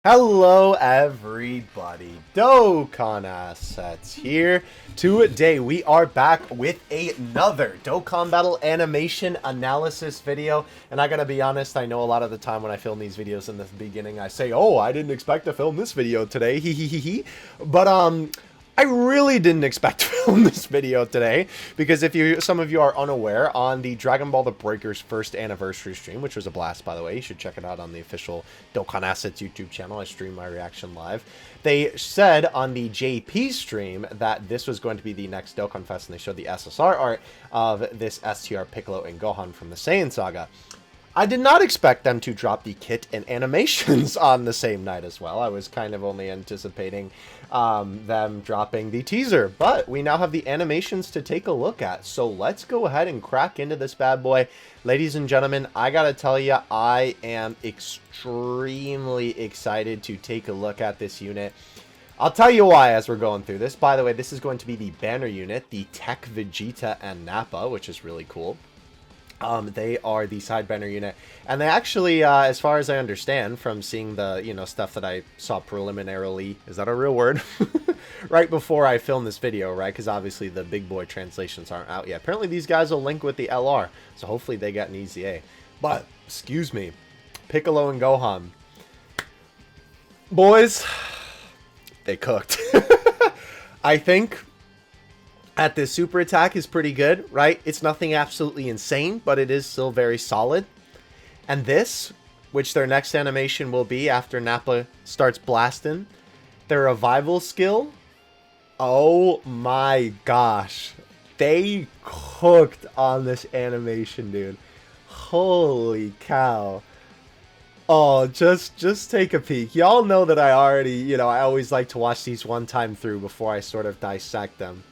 Hello everybody, Dokkan Assets here. Today we are back with another Dokkan Battle animation analysis video. And I gotta be honest, I know a lot of the time when I film these videos in the beginning I say, oh, I didn't expect to film this video today, hee hee hee hee. But I really didn't expect to film this video today because some of you are unaware, on the Dragon Ball The Breaker's first anniversary stream, which was a blast by the way, you should check it out on the official Dokkan Assets YouTube channel. I stream my reaction live. They said on the JP stream that this was going to be the next Dokkan Fest, and they showed the SSR art of this STR Piccolo and Gohan from the Saiyan Saga. I did not expect them to drop the kit and animations on the same night as well. I was kind of only anticipating them dropping the teaser, but we now have the animations to take a look at. So let's go ahead and crack into this bad boy. Ladies and gentlemen, I gotta tell you, I am extremely excited to take a look at this unit. I'll tell you why as we're going through this. By the way, this is going to be the banner unit, the Tech Vegeta and Nappa, which is really cool. They are the side banner unit, and they actually, as far as I understand from seeing the, stuff that I saw preliminarily, is that a real word? Right before I filmed this video, right? Because obviously the big boy translations aren't out yet. Apparently these guys will link with the LR, so hopefully they get an easy A. But, excuse me, Piccolo and Gohan. Boys, they cooked. I think at this super attack is pretty good, right? It's nothing absolutely insane, but it is still very solid. And this, which their next animation will be after Nappa starts blasting, their revival skill, oh my gosh. They cooked on this animation, dude. Holy cow. Oh, just take a peek. Y'all know that I already, I always like to watch these one time through before I sort of dissect them.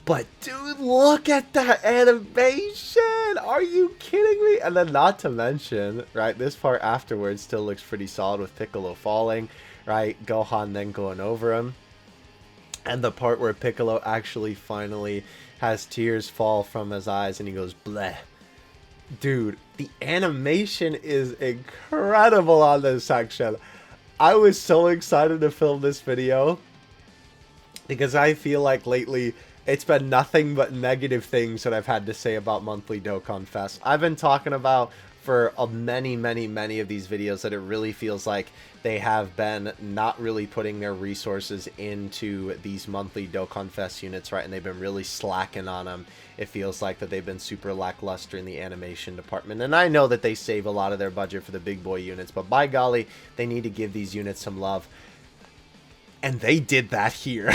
But, dude, look at that animation! Are you kidding me? And then not to mention, right, this part afterwards still looks pretty solid with Piccolo falling, right? Gohan then going over him. And the part where Piccolo actually finally has tears fall from his eyes and he goes, bleh. Dude, the animation is incredible on this section. I was so excited to film this video because I feel like lately it's been nothing but negative things that I've had to say about monthly Dokkan Fest. I've been talking about for many of these videos that it really feels like they have been not really putting their resources into these monthly Dokkan Fest units, right? And they've been really slacking on them. It feels like that they've been super lackluster in the animation department. And I know that they save a lot of their budget for the big boy units, but by golly, they need to give these units some love. And they did that here.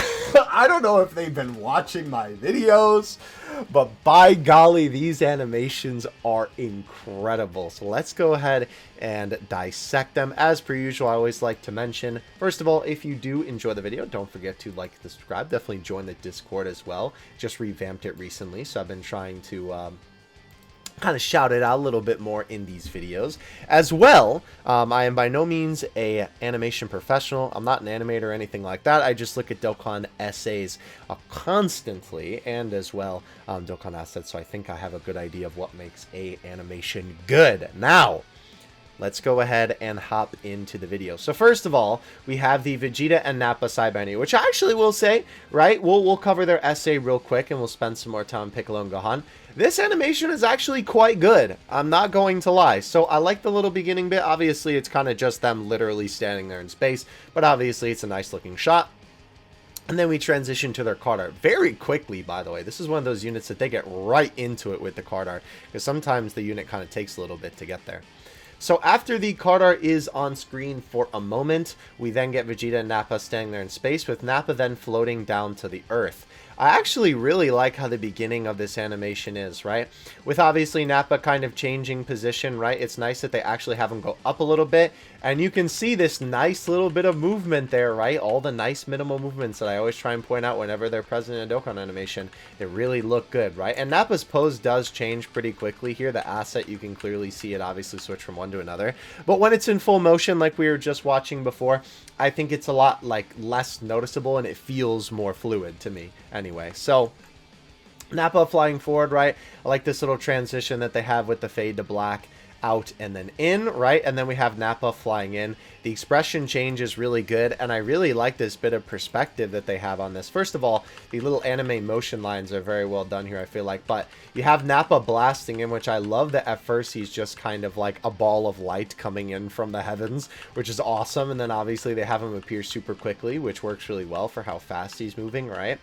I don't know if they've been watching my videos, but by golly, these animations are incredible. So let's go ahead and dissect them. As per usual, I always like to mention, first of all, if you do enjoy the video, don't forget to like and subscribe. Definitely join the Discord as well. Just revamped it recently, so I've been trying to kind of shout it out a little bit more in these videos as well. I am by no means a animation professional. I'm not an animator or anything like that. I just look at Dokkan essays constantly, and as well Dokkan Assets, so I think I have a good idea of what makes a animation good. Now let's go ahead and hop into the video. So first of all, we have the Vegeta and Nappa side banner, which I actually will say, right, we'll cover their essay real quick and we'll spend some more time on Piccolo and Gohan. This animation is actually quite good. I'm not going to lie. So I like the little beginning bit. Obviously, it's kind of just them literally standing there in space, but obviously it's a nice looking shot. And then we transition to their card art very quickly, by the way. This is one of those units that they get right into it with the card art, because sometimes the unit kind of takes a little bit to get there. So after the card art is on screen for a moment, we then get Vegeta and Nappa standing there in space, with Nappa then floating down to the Earth. I actually really like how the beginning of this animation is, right? With obviously Nappa kind of changing position, right? It's nice that they actually have him go up a little bit, and you can see this nice little bit of movement there, right? All the nice minimal movements that I always try and point out whenever they're present in a Dokkan animation. They really look good, right? And Nappa's pose does change pretty quickly here. The asset, you can clearly see it obviously switch from one to another. But when it's in full motion, like we were just watching before, I think it's a lot less noticeable and it feels more fluid to me anyway. So Nappa flying forward, right? I like this little transition that they have with the fade to black. out and then in, right? And then we have Nappa flying in. The expression change is really good, and I really like this bit of perspective that they have on this. First of all, the little anime motion lines are very well done here, I feel like. But you have Nappa blasting in, which I love that at first he's just kind of like a ball of light coming in from the heavens, which is awesome. And then obviously they have him appear super quickly, which works really well for how fast he's moving, right?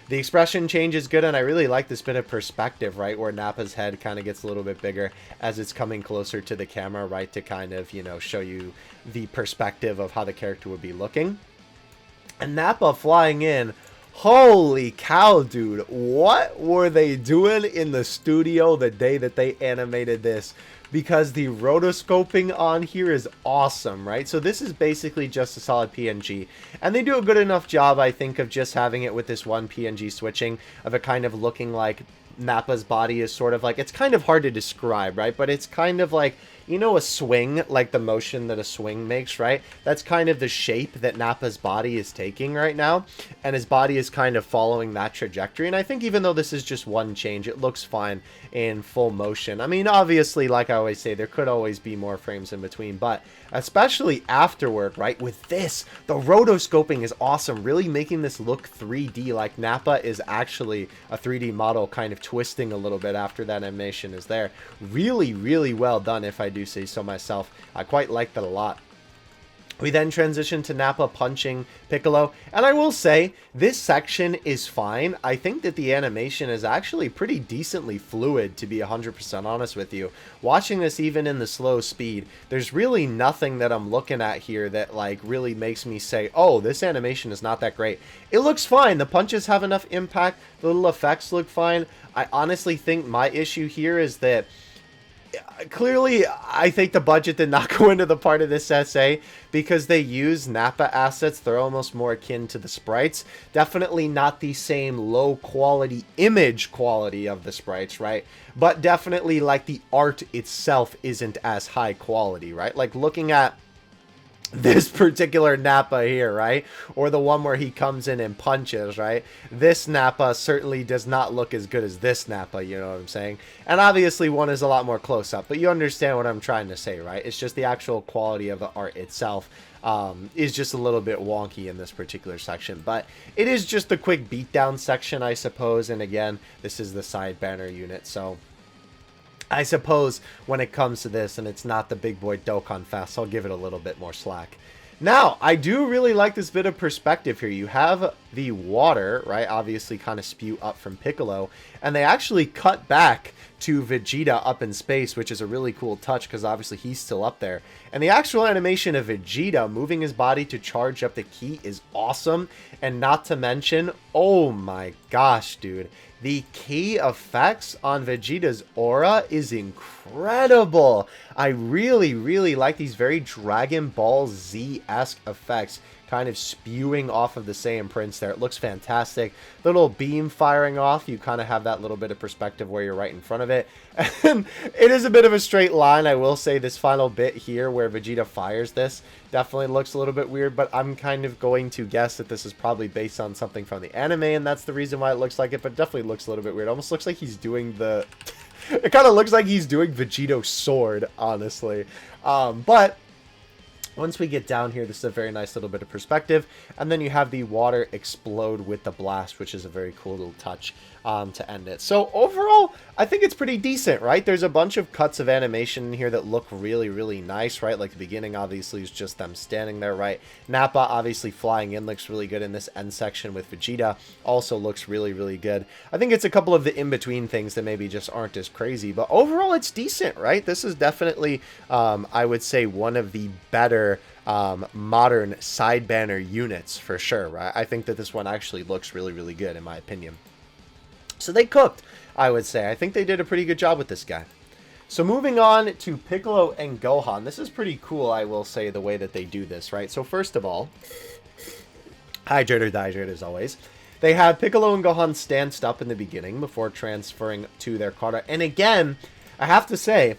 The expression change is good, and I really like this bit of perspective, right, where Nappa's head kind of gets a little bit bigger as it's coming closer to the camera, right, to kind of, you know, show you the perspective of how the character would be looking. And Nappa flying in, holy cow, dude, what were they doing in the studio the day that they animated this? Because the rotoscoping on here is awesome, right? So this is basically just a solid PNG. And they do a good enough job, I think, of just having it with this one PNG switching, of it kind of looking like Nappa's body is sort of like, it's kind of hard to describe, right? But it's kind of like, you know, a swing, like the motion that a swing makes, right? That's kind of the shape that Nappa's body is taking right now. And his body is kind of following that trajectory. And I think even though this is just one change, it looks fine in full motion. I mean, obviously, like I always say, there could always be more frames in between. But especially afterward, right? With this, the rotoscoping is awesome. Really making this look 3D. Like Nappa is actually a 3D model kind of twisting a little bit after that animation is there. Really, really well done, if I do say so myself. I quite like that a lot. We then transition to Nappa punching Piccolo, and I will say, this section is fine. I think that the animation is actually pretty decently fluid, to be 100% honest with you. Watching this even in the slow speed, there's really nothing that I'm looking at here that like really makes me say, oh, this animation is not that great. It looks fine. The punches have enough impact. The little effects look fine. I honestly think my issue here is that clearly, I think the budget did not go into the part of this essay because they use Nappa assets. They're almost more akin to the sprites. Definitely not the same low quality image quality of the sprites, right? But definitely like the art itself isn't as high quality, right? Like looking at this particular Nappa here, right? Or the one where he comes in and punches, right? This Nappa certainly does not look as good as this Nappa, you know what I'm saying? And obviously one is a lot more close up, but you understand what I'm trying to say, right? It's just the actual quality of the art itself is just a little bit wonky in this particular section. But it is just a quick beatdown section, I suppose. And again, this is the side banner unit, so I suppose when it comes to this and it's not the big boy Dokkan Fest, I'll give it a little bit more slack. Now, I do really like this bit of perspective here. You have the water, right, obviously kind of spew up from Piccolo, and they actually cut back to Vegeta up in space, which is a really cool touch because obviously he's still up there. And the actual animation of Vegeta moving his body to charge up the ki is awesome. And not to mention, oh my gosh, dude, the ki effects on Vegeta's aura is incredible. I really, really like these very Dragon Ball Z-esque effects kind of spewing off of the Saiyan Prince there. It looks fantastic. Little beam firing off. You kind of have that little bit of perspective where you're right in front of it. And it is a bit of a straight line. I will say this final bit here where Vegeta fires this definitely looks a little bit weird, but I'm kind of going to guess that this is probably based on something from the anime, and that's the reason why it looks like it, but definitely looks a little bit weird. Almost looks like he's doing the... It kind of looks like he's doing Vegito's sword, honestly. But once we get down here, this is a very nice little bit of perspective. And then you have the water explode with the blast, which is a very cool little touch to end it. So overall, I think it's pretty decent, right? There's a bunch of cuts of animation in here that look really, really nice, right? Like the beginning, obviously, is just them standing there, right? Nappa, obviously, flying in looks really good in this end section with Vegeta. Also looks really, really good. I think it's a couple of the in-between things that maybe just aren't as crazy. But overall, it's decent, right? This is definitely, I would say, one of the better modern side banner units for sure, right? I think that this one actually looks really, really good in my opinion. So they cooked, I would say. I think they did a pretty good job with this guy. So moving on to Piccolo and Gohan. This is pretty cool, I will say, the way that they do this, right? So first of all, hydrate or dihydrate as always. They had Piccolo and Gohan stanced up in the beginning before transferring to their kata. And again, I have to say,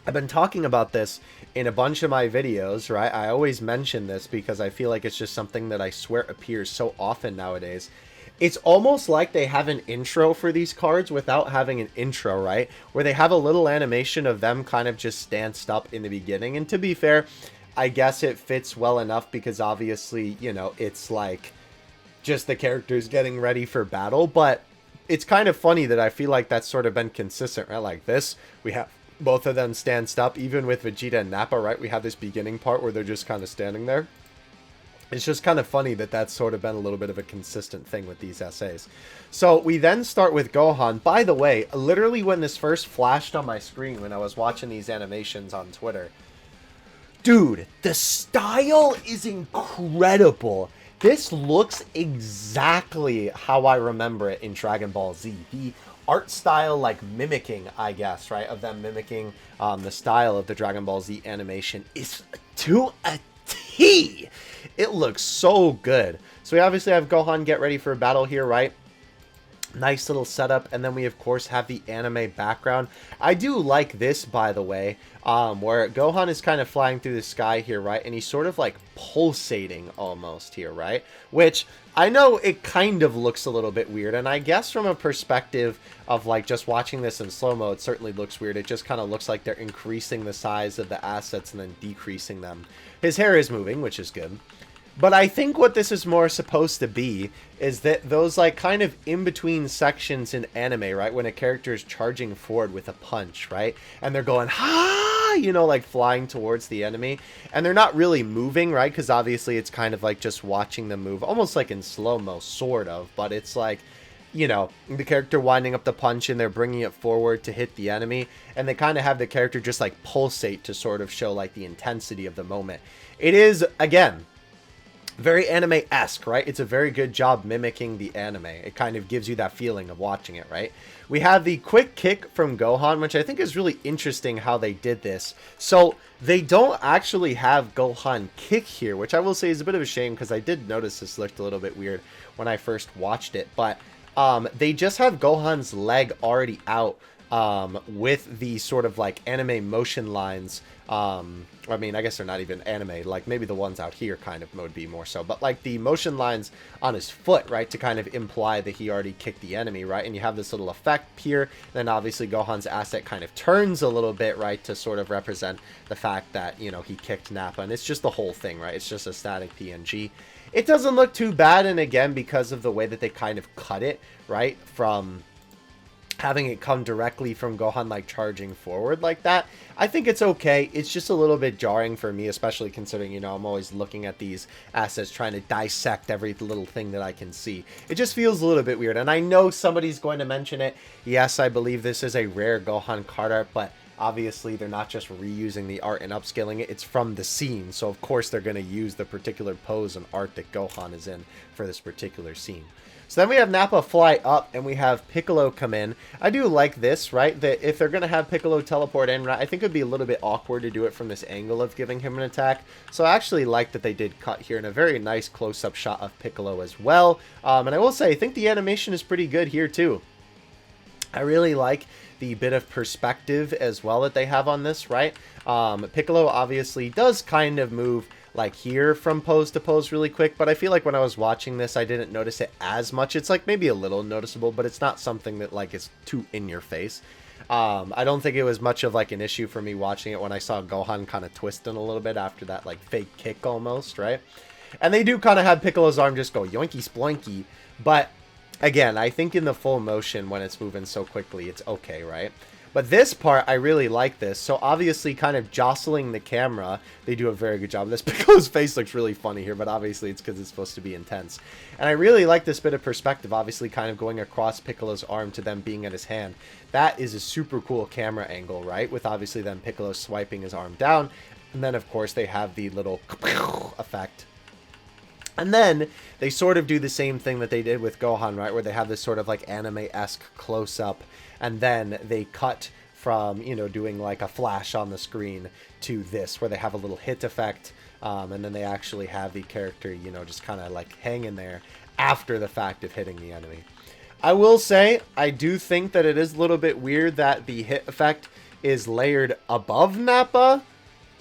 I've been talking about this in a bunch of my videos, right? I always mention this because I feel like it's just something that I swear appears so often nowadays. It's almost like they have an intro for these cards without having an intro, right? Where they have a little animation of them kind of just stanced up in the beginning. And to be fair, I guess it fits well enough because obviously, you know, it's like just the characters getting ready for battle. But it's kind of funny that I feel like that's sort of been consistent, right? Like this, we have both of them stanced up, even with Vegeta and Nappa, right? We have this beginning part where they're just kind of standing there. It's just kind of funny that that's sort of been a little bit of a consistent thing with these essays. So we then start with Gohan. By the way, literally when this first flashed on my screen when I was watching these animations on Twitter, dude, the style is incredible. This looks exactly how I remember it in Dragon Ball Z. The art style, like mimicking, I guess, right, of them mimicking the style of the Dragon Ball Z animation is to a T. It looks so good. So we obviously have Gohan get ready for a battle here, right? Nice little setup, and then we of course have the anime background. I do like this, by the way, where Gohan is kind of flying through the sky here, right? And he's sort of like pulsating almost here, right? Which I know it kind of looks a little bit weird, and I guess from a perspective of like just watching this in slow-mo, it certainly looks weird. It just kind of looks like they're increasing the size of the assets and then decreasing them. His hair is moving, which is good. But I think what this is more supposed to be is that those like kind of in-between sections in anime, right? When a character is charging forward with a punch, right? And they're going, ha, you know, like flying towards the enemy. And they're not really moving, right? Because obviously it's kind of like just watching them move, almost like in slow-mo, sort of. But it's like, you know, the character winding up the punch and they're bringing it forward to hit the enemy. And they kind of have the character just like pulsate to sort of show like the intensity of the moment. It is, again, very anime-esque, right? It's a very good job mimicking the anime. It kind of gives you that feeling of watching it, right? We have the quick kick from Gohan, which I think is really interesting how they did this. So they don't actually have Gohan kick here, which I will say is a bit of a shame because I did notice this looked a little bit weird when I first watched it. But they just have Gohan's leg already out with the sort of like anime motion lines. I mean, I guess they're not even anime, like maybe the ones out here kind of would be more so, but like the motion lines on his foot, right, to kind of imply that he already kicked the enemy, right? And you have this little effect here, then obviously Gohan's asset kind of turns a little bit, right, to sort of represent the fact that, you know, he kicked Nappa, and it's just the whole thing, right? It's just a static PNG. It doesn't look too bad, and again, because of the way that they kind of cut it, right, from having it come directly from Gohan like charging forward like that, I think it's okay. It's just a little bit jarring for me, especially considering, you know, I'm always looking at these assets trying to dissect every little thing that I can see. It just feels a little bit weird, and I know somebody's going to mention it. Yes, I believe this is a rare Gohan card art, but obviously they're not just reusing the art and upscaling it, it's from the scene, so of course they're going to use the particular pose and art that Gohan is in for this particular scene. So then we have Nappa fly up, and we have Piccolo come in. I do like this, right? That if they're going to have Piccolo teleport in, right, I think it would be a little bit awkward to do it from this angle of giving him an attack. So I actually like that they did cut here in a very nice close-up shot of Piccolo as well. And I will say, I think the animation is pretty good here too. I really like the bit of perspective as well that they have on this, right? Piccolo obviously does kind of move like here from pose to pose really quick, but I feel like when I was watching this, I didn't notice it as much. It's like maybe a little noticeable, but it's not something that like is too in your face. I don't think it was much of like an issue for me watching it when I saw Gohan kind of twisting a little bit after that like fake kick almost, right? And they do kind of have Piccolo's arm just go yoinky sploinky, but again, I think in the full motion when it's moving so quickly, it's okay, right? But this part, I really like this. So obviously kind of jostling the camera, they do a very good job of this. Piccolo's face looks really funny here, but obviously it's because it's supposed to be intense. And I really like this bit of perspective, obviously kind of going across Piccolo's arm to them being at his hand. That is a super cool camera angle, right? With obviously then Piccolo swiping his arm down. And then of course they have the little effect. And then they sort of do the same thing that they did with Gohan, right? Where they have this sort of like anime-esque close-up, and then they cut from, you know, doing like a flash on the screen to this, where they have a little hit effect, and then they actually have the character, you know, just kind of like hanging there after the fact of hitting the enemy. I will say, I do think that it is a little bit weird that the hit effect is layered above Nappa.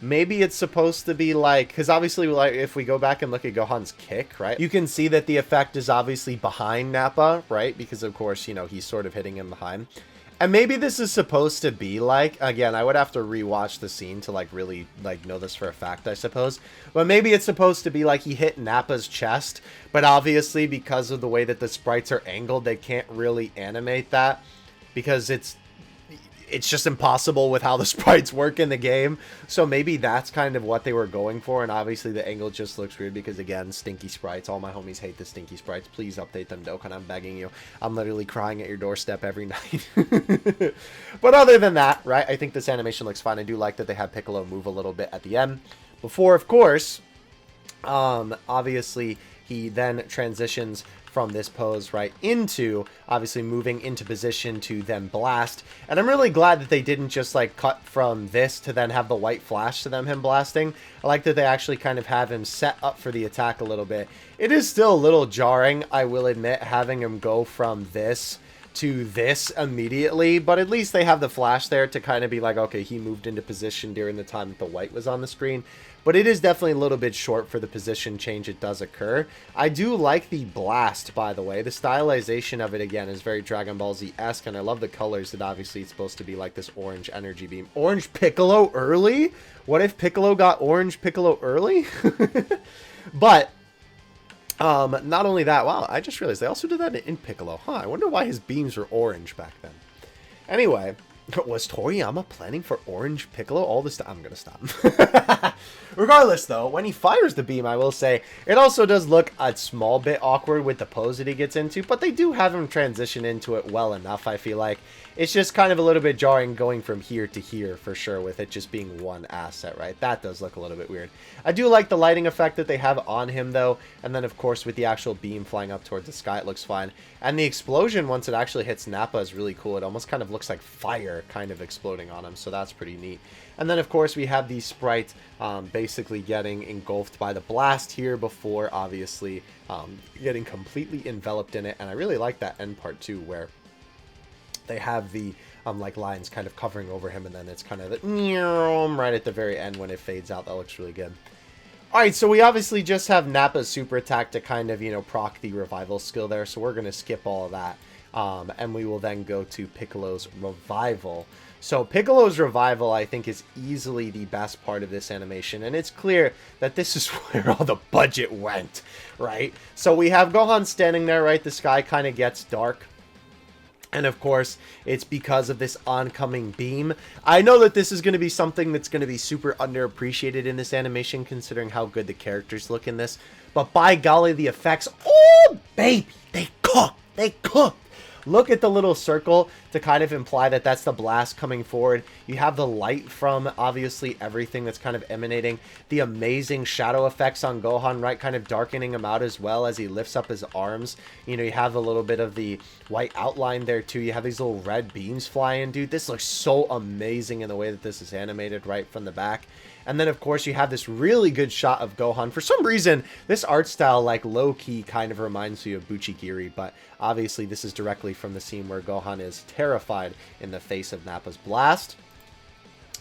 maybe it's supposed to be like, because obviously, like, if we go back and look at Gohan's kick, right, you can see that the effect is obviously behind Nappa, right, because of course, you know, he's sort of hitting him behind. And maybe this is supposed to be like, again, I would have to rewatch the scene to like really like know this for a fact, I suppose. But maybe it's supposed to be like he hit Nappa's chest, but obviously because of the way that the sprites are angled, they can't really animate that because it's just impossible with how the sprites work in the game. So maybe that's kind of what they were going for. And obviously the angle just looks weird because, again, stinky sprites. All my homies hate the stinky sprites. Please update them, Dokkan. I'm begging you. I'm literally crying at your doorstep every night. But other than that, right, I think this animation looks fine. I do like that they have Piccolo move a little bit at the end. Before, of course, obviously he then transitions from this pose right into obviously moving into position to then blast. And I'm really glad that they didn't just like cut from this to then have the white flash to them him blasting. I like that they actually kind of have him set up for the attack a little bit. It is still a little jarring, I will admit, having him go from this to this immediately, but at least they have the flash there to kind of be like, okay, he moved into position during the time that the white was on the screen. But it is definitely a little bit short for the position change it does occur. I do like the blast, by the way. The stylization of it, again, is very Dragon Ball Z-esque, and I love the colors that obviously it's supposed to be like this orange energy beam. Orange Piccolo early? What if Piccolo got orange Piccolo early? But not only that, wow, I just realized they also did that in Piccolo. Huh, I wonder why his beams were orange back then. Anyway, was Toriyama planning for orange Piccolo all this time? I'm gonna stop. Regardless, though, when he fires the beam, I will say, it also does look a small bit awkward with the pose that he gets into, but they do have him transition into it well enough, I feel like. It's just kind of a little bit jarring going from here to here, for sure, with it just being one asset, right? That does look a little bit weird. I do like the lighting effect that they have on him, though, and then, of course, with the actual beam flying up towards the sky, it looks fine. And the explosion, once it actually hits Nappa, is really cool. It almost kind of looks like fire kind of exploding on him, so that's pretty neat. And then, of course, we have the sprite basically getting engulfed by the blast here before, obviously, getting completely enveloped in it. And I really like that end part, too, where they have the like lines kind of covering over him, and then it's kind of the right at the very end when it fades out. That looks really good. Alright, so we obviously just have Nappa's super attack to kind of, you know, proc the revival skill there, so we're going to skip all of that. And we will then go to Piccolo's revival. So Piccolo's revival, I think, is easily the best part of this animation, and it's clear that this is where all the budget went, right? So we have Gohan standing there, right? The sky kind of gets dark. And of course, it's because of this oncoming beam. I know that this is going to be something that's going to be super underappreciated in this animation, considering how good the characters look in this. But by golly, the effects, oh baby, they cook, they cook. Look at the little circle to kind of imply that that's the blast coming forward. You have the light from, obviously, everything that's kind of emanating. The amazing shadow effects on Gohan, right? Kind of darkening him out as well as he lifts up his arms. You know, you have a little bit of the white outline there, too. You have these little red beams flying, dude. This looks so amazing in the way that this is animated right from the back. And then, of course, you have this really good shot of Gohan. For some reason, this art style, like, low-key kind of reminds you of Buchigiri, but obviously this is directly from the scene where Gohan is terrified in the face of Nappa's blast.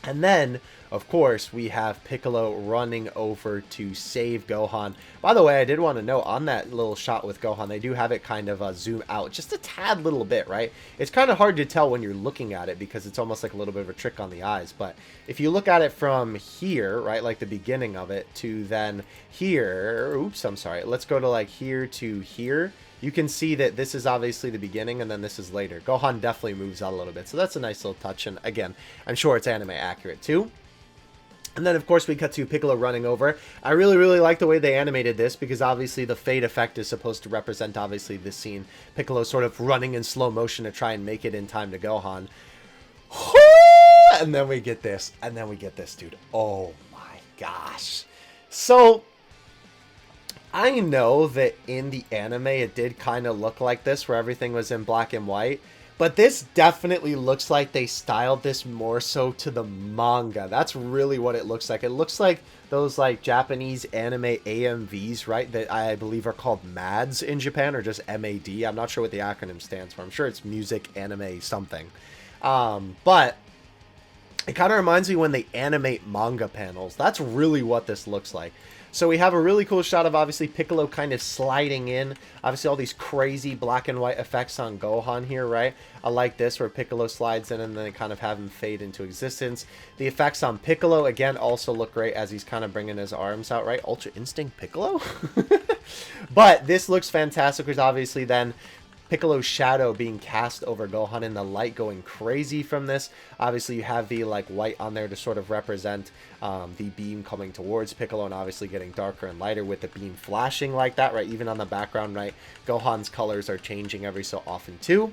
And then, of course, we have Piccolo running over to save Gohan. By the way, I did want to note, on that little shot with Gohan, they do have it kind of zoom out just a tad little bit, right? It's kind of hard to tell when you're looking at it because it's almost like a little bit of a trick on the eyes. But if you look at it from here, right, like the beginning of it, to then here, oops, I'm sorry, let's go to like here to here. You can see that this is obviously the beginning, and then this is later. Gohan definitely moves out a little bit, so that's a nice little touch, and again, I'm sure it's anime accurate too. And then, of course, we cut to Piccolo running over. I really, really like the way they animated this, because obviously the fade effect is supposed to represent, obviously, this scene. Piccolo sort of running in slow motion to try and make it in time to Gohan. And then we get this, and then we get this, dude. Oh my gosh. So I know that in the anime it did kind of look like this, where everything was in black and white, but this definitely looks like they styled this more so to the manga. That's really what it looks like. It looks like those like Japanese anime AMVs, right, that I believe are called MADs in Japan, or just MAD. I'm not sure what the acronym stands for. I'm sure it's music anime something. But It kind of reminds me when they animate manga panels. That's really what this looks like. So we have a really cool shot of obviously Piccolo kind of sliding in. Obviously all these crazy black and white effects on Gohan here, right? I like this where Piccolo slides in and then they kind of have him fade into existence. The effects on Piccolo, again, also look great as he's kind of bringing his arms out, right? Ultra Instinct Piccolo? But this looks fantastic because obviously then Piccolo's shadow being cast over Gohan and the light going crazy from this. Obviously, you have the like white on there to sort of represent the beam coming towards Piccolo and obviously getting darker and lighter with the beam flashing like that, right? Even on the background, right? Gohan's colors are changing every so often too.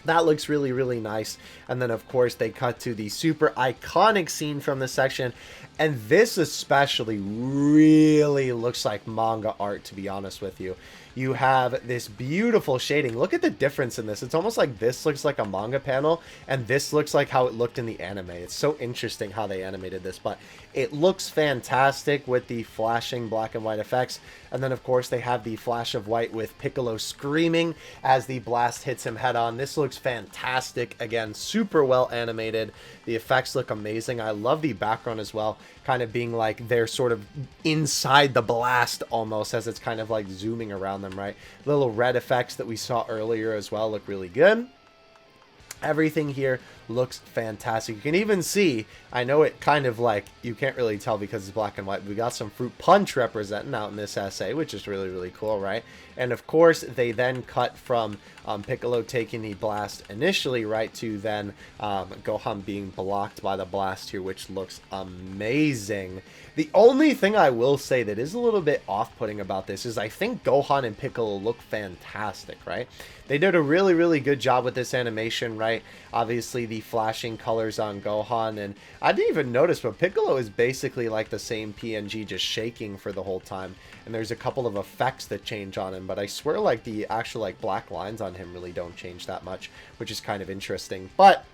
That looks really, really nice. And then, of course, they cut to the super iconic scene from this section. And this especially really looks like manga art, to be honest with you. You have this beautiful shading. Look at the difference in this. It's almost like this looks like a manga panel, and this looks like how it looked in the anime. It's so interesting how they animated this, but it looks fantastic with the flashing black and white effects. And then, of course, they have the flash of white with Piccolo screaming as the blast hits him head on. This looks fantastic. Again, super well animated. The effects look amazing. I love the background as well, kind of being like they're sort of inside the blast almost as it's kind of like zooming around them, right? Little red effects that we saw earlier as well look really good. Everything here looks fantastic. You can even see, I know it kind of like, you can't really tell because it's black and white. We got some fruit punch representing out in this essay, which is really, really cool, right? And of course, they then cut from Piccolo taking the blast initially, right, to then Gohan being blocked by the blast here, which looks amazing. The only thing I will say that is a little bit off-putting about this is I think Gohan and Piccolo look fantastic, right? They did a really, really good job with this animation, right? Obviously, the flashing colors on Gohan, and I didn't even notice, but Piccolo is basically like the same PNG, just shaking for the whole time. And there's a couple of effects that change on him, but I swear like the actual like black lines on him really don't change that much, which is kind of interesting. But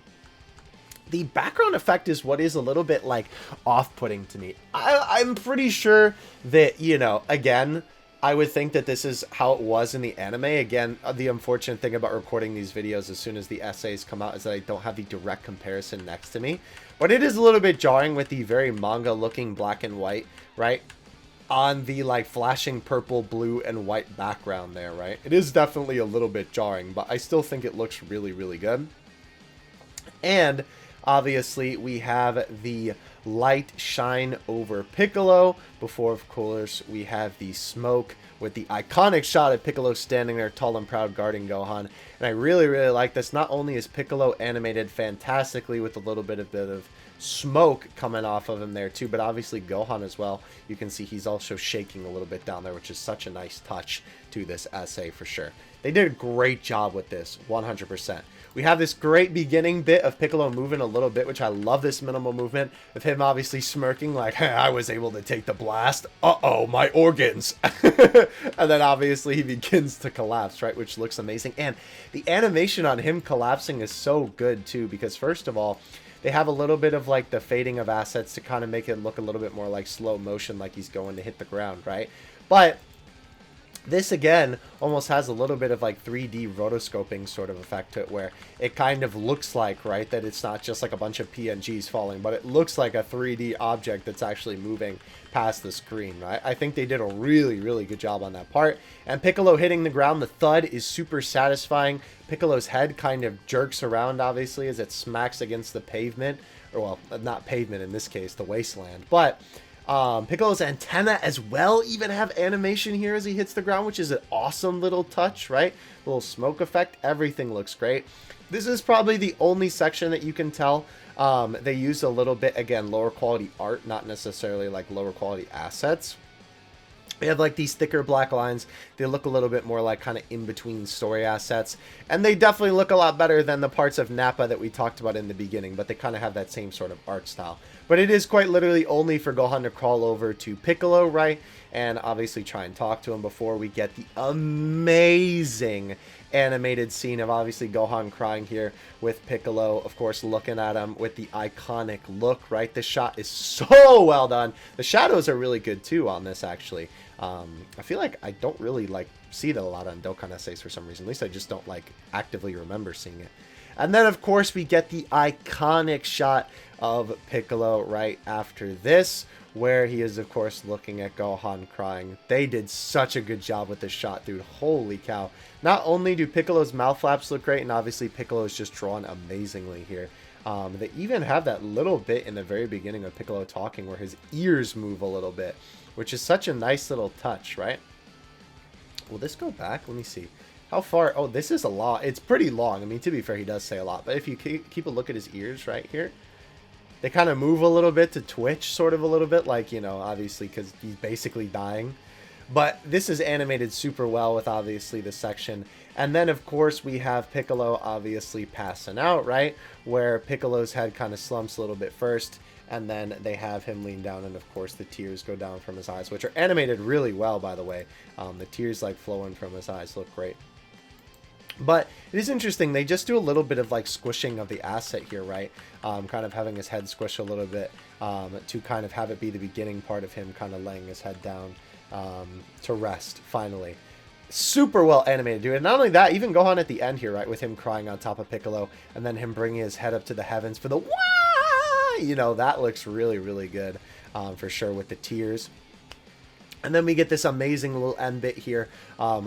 the background effect is what is a little bit like off-putting to me. I'm pretty sure that, you know, again, I would think that this is how it was in the anime. Again, the unfortunate thing about recording these videos as soon as the essays come out is that I don't have the direct comparison next to me. But it is a little bit jarring with the very manga-looking black and white, right? On the, like, flashing purple, blue, and white background there, right? It is definitely a little bit jarring, but I still think it looks really, really good. And obviously, we have the light shine over Piccolo before, of course, we have the smoke with the iconic shot of Piccolo standing there tall and proud guarding Gohan. And I really, really like this. Not only is Piccolo animated fantastically with a little bit of smoke coming off of him there too, but obviously Gohan as well. You can see he's also shaking a little bit down there, which is such a nice touch to this essay for sure. They did a great job with this, 100%. We have this great beginning bit of Piccolo moving a little bit, which I love this minimal movement of him obviously smirking like, hey, I was able to take the blast. Uh-oh, my organs. And then obviously he begins to collapse, right, which looks amazing. And the animation on him collapsing is so good too, because first of all, they have a little bit of like the fading of assets to kind of make it look a little bit more like slow motion, like he's going to hit the ground, right? But this, again, almost has a little bit of like 3D rotoscoping sort of effect to it, where it kind of looks like, right, that it's not just like a bunch of PNGs falling, but it looks like a 3D object that's actually moving past the screen, right? I think they did a really, really good job on that part. And Piccolo hitting the ground, the thud is super satisfying. Piccolo's head kind of jerks around, obviously, as it smacks against the pavement, or well, not pavement in this case, the wasteland, but Piccolo's antenna as well even have animation here as he hits the ground, which is an awesome little touch, right? A little smoke effect. Everything looks great. This is probably the only section that you can tell they use a little bit, again, lower quality art, not necessarily like lower quality assets. They have like these thicker black lines. They look a little bit more like kind of in between story assets. And they definitely look a lot better than the parts of Nappa that we talked about in the beginning. But they kind of have that same sort of art style. But it is quite literally only for Gohan to crawl over to Piccolo, right? And obviously try and talk to him before we get the amazing animated scene of obviously Gohan crying here with Piccolo, of course, looking at him with the iconic look, right? The shot is so well done. The shadows are really good too on this, actually. I feel like I don't really like see that a lot on Dokkan essays for some reason. At least I just don't like actively remember seeing it. And then, of course, we get the iconic shot of Piccolo right after this, where he is, of course, looking at Gohan crying. They did such a good job with this shot, dude. Holy cow. Not only do Piccolo's mouth flaps look great, and obviously Piccolo is just drawn amazingly here. They even have that little bit in the very beginning of Piccolo talking where his ears move a little bit, which is such a nice little touch, right? Will this go back? Let me see. How far? Oh, this is a lot. It's pretty long. I mean, to be fair, he does say a lot. But if you keep a look at his ears right here, they kind of move a little bit to twitch, sort of a little bit. Like, you know, obviously, because he's basically dying. But this is animated super well with, obviously, the section. And then, of course, we have Piccolo obviously passing out, right? Where Piccolo's head kind of slumps a little bit first. And then they have him lean down, and of course the tears go down from his eyes, which are animated really well, by the way. The tears like flowing from his eyes look great. But it is interesting, they just do a little bit of like squishing of the asset here, right? Kind of having his head squish a little bit to kind of have it be the beginning part of him kind of laying his head down to rest, finally. Super well animated, dude. And not only that, even Gohan at the end here, right, with him crying on top of Piccolo, and then him bringing his head up to the heavens for the wah! You know, that looks really, really good for sure with the tears. And then we get this amazing little end bit here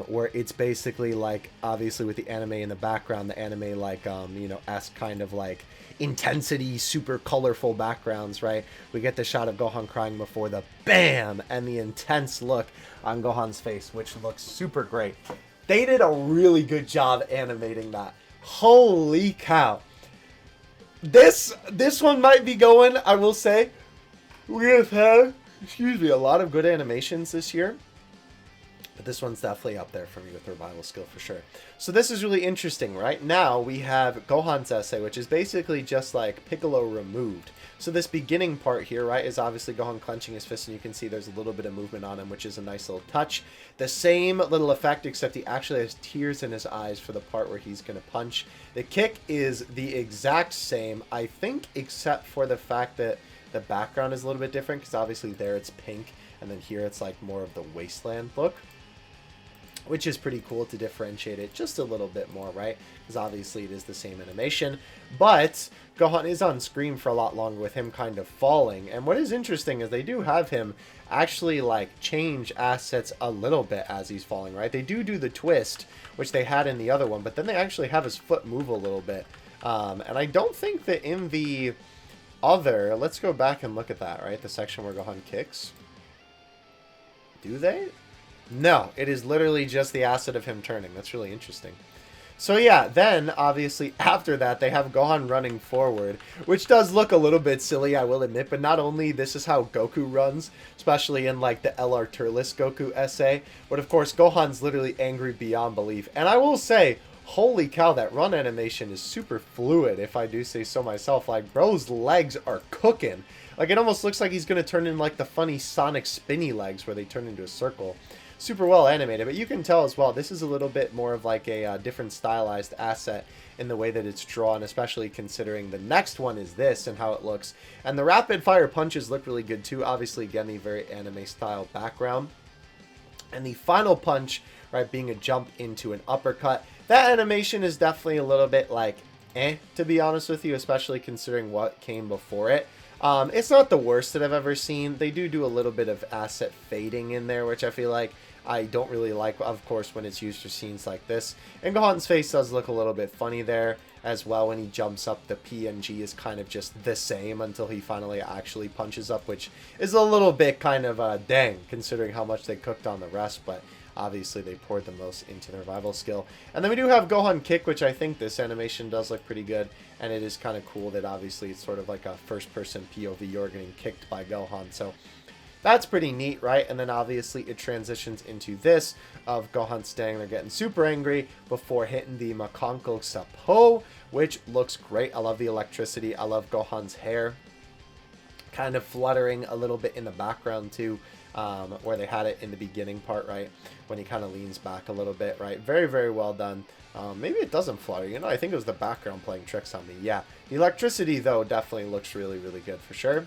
where it's basically like, obviously with the anime in the background, the anime like, you know, esque kind of like intensity, super colorful backgrounds, right? We get the shot of Gohan crying before the BAM! And the intense look on Gohan's face, which looks super great. They did a really good job animating that. Holy cow. This one might be going, I will say, we have had, excuse me, a lot of good animations this year. But this one's definitely up there for me with revival skill for sure. So this is really interesting, right? Now we have Gohan's essay, which is basically just like Piccolo removed. So this beginning part here, right, is obviously Gohan clenching his fist, and you can see there's a little bit of movement on him, which is a nice little touch. The same little effect, except he actually has tears in his eyes for the part where he's going to punch. The kick is the exact same, I think, except for the fact that the background is a little bit different, because obviously there it's pink, and then here it's like more of the wasteland look, which is pretty cool to differentiate it just a little bit more, right? Because obviously it is the same animation, but Gohan is on screen for a lot longer with him kind of falling. And what is interesting is they do have him actually like change assets a little bit as he's falling, right? They do the twist, which they had in the other one, but then they actually have his foot move a little bit. And I don't think that in the other, let's go back and look at that, right? The section where Gohan kicks. Do they? No, it is literally just the asset of him turning. That's really interesting. So yeah, then obviously after that they have Gohan running forward, which does look a little bit silly, I will admit, but not only this is how Goku runs, especially in like the LR Turles Goku essay, but of course Gohan's literally angry beyond belief. And I will say, holy cow, that run animation is super fluid, if I do say so myself. Like, bro's legs are cooking. Like, it almost looks like he's going to turn in like the funny Sonic spinny legs where they turn into a circle. Super well animated, but you can tell as well this is a little bit more of like a different stylized asset in the way that it's drawn, especially considering the next one is this and how it looks. And the rapid fire punches look really good too, obviously again the very anime style background. And the final punch, right, being a jump into an uppercut. That animation is definitely a little bit like to be honest with you, especially considering what came before it. It's not the worst that I've ever seen. They do a little bit of asset fading in there, which I feel like I don't really like, of course, when it's used for scenes like this. And Gohan's face does look a little bit funny there as well. When he jumps up, the PNG is kind of just the same until he finally actually punches up, which is a little bit kind of dang, considering how much they cooked on the rest, but obviously they poured the most into the revival skill. And then we do have Gohan kick, which I think this animation does look pretty good, and it is kind of cool that obviously it's sort of like a first-person POV. You're getting kicked by Gohan, so that's pretty neat, right? And then obviously it transitions into this of Gohan standing there getting super angry before hitting the Makonko Sapo, which looks great. I love the electricity. I love Gohan's hair kind of fluttering a little bit in the background too, where they had it in the beginning part, right? When he kind of leans back a little bit, right? Very, very well done. Maybe it doesn't flutter, you know, I think it was the background playing tricks on me. Yeah, the electricity though definitely looks really, really good for sure.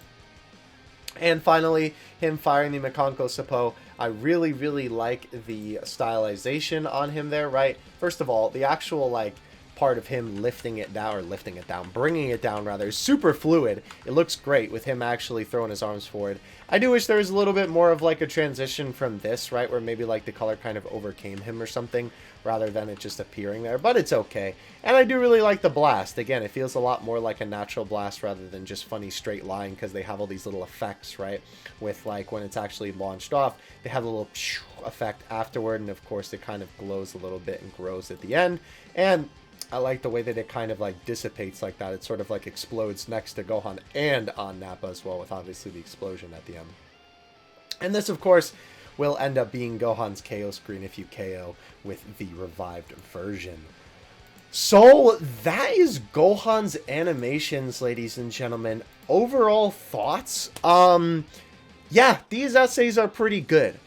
And finally, him firing the Makonko Sapo. I really, really like the stylization on him there, right? First of all, the actual, like, part of him lifting it down, bringing it down rather, is super fluid. It looks great with him actually throwing his arms forward. I do wish there was a little bit more of like a transition from this, right, where maybe like the color kind of overcame him or something rather than it just appearing there, but it's okay. And I do really like the blast. Again, it feels a lot more like a natural blast rather than just funny straight line, because they have all these little effects, right, with like when it's actually launched off, they have a little effect afterward, and of course it kind of glows a little bit and grows at the end. And I like the way that it kind of like dissipates like that. It sort of like explodes next to Gohan and on Nappa as well, with obviously the explosion at the end. And this, of course, will end up being Gohan's KO screen if you KO with the revived version. So that is Gohan's animations, ladies and gentlemen. Overall thoughts? Yeah, these essays are pretty good.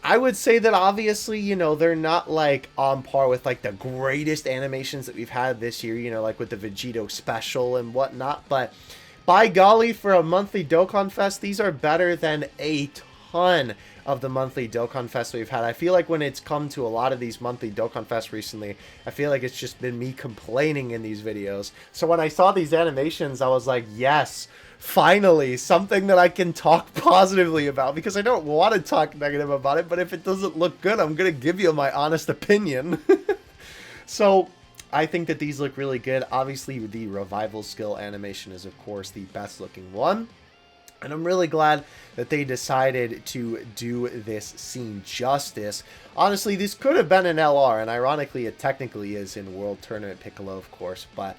I would say that obviously, you know, they're not like on par with like the greatest animations that we've had this year, you know, like with the Vegeta special and whatnot. But by golly, for a monthly Dokkan Fest, these are better than a ton of the monthly Dokkan Fest we've had. I feel like when it's come to a lot of these monthly Dokkan Fest recently, I feel like it's just been me complaining in these videos. So when I saw these animations, I was like, yes, finally, something that I can talk positively about, because I don't want to talk negative about it, but if it doesn't look good, I'm going to give you my honest opinion. So I think that these look really good. Obviously, the revival skill animation is, of course, the best looking one. And I'm really glad that they decided to do this scene justice. Honestly, this could have been an LR, and ironically, it technically is in World Tournament Piccolo, of course, but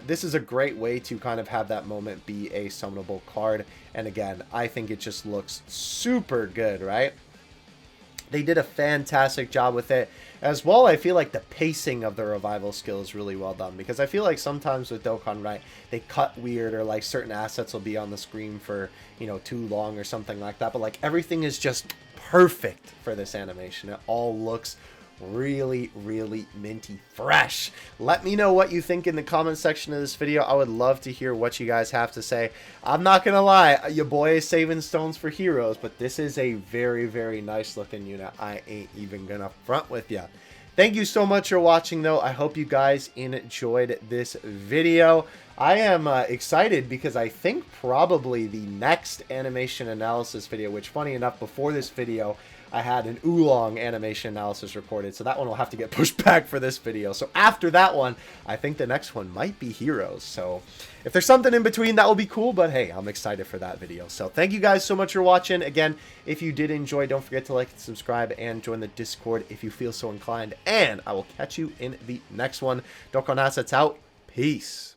this is a great way to kind of have that moment be a summonable card. And again, I think it just looks super good, right? They did a fantastic job with it. As well, I feel like the pacing of the revival skill is really well done, because I feel like sometimes with Dokkan, right, they cut weird, or like certain assets will be on the screen for, you know, too long or something like that. But like everything is just perfect for this animation. It all looks really, really minty fresh. Let me know what you think in the comment section of this video. I would love to hear what you guys have to say. I'm not gonna lie, your boy is saving stones for heroes, but this is a very, very nice looking unit. I ain't even gonna front with you. Thank you so much for watching, though. I hope you guys enjoyed this video. I am excited because I think probably the next animation analysis video, which funny enough, before this video, I had an oolong animation analysis recorded, so that one will have to get pushed back for this video. So after that one, I think the next one might be Heroes. So if there's something in between, that will be cool, but hey, I'm excited for that video. So thank you guys so much for watching. Again, if you did enjoy, don't forget to like and subscribe and join the Discord if you feel so inclined, and I will catch you in the next one. Dokkan Assets out. Peace.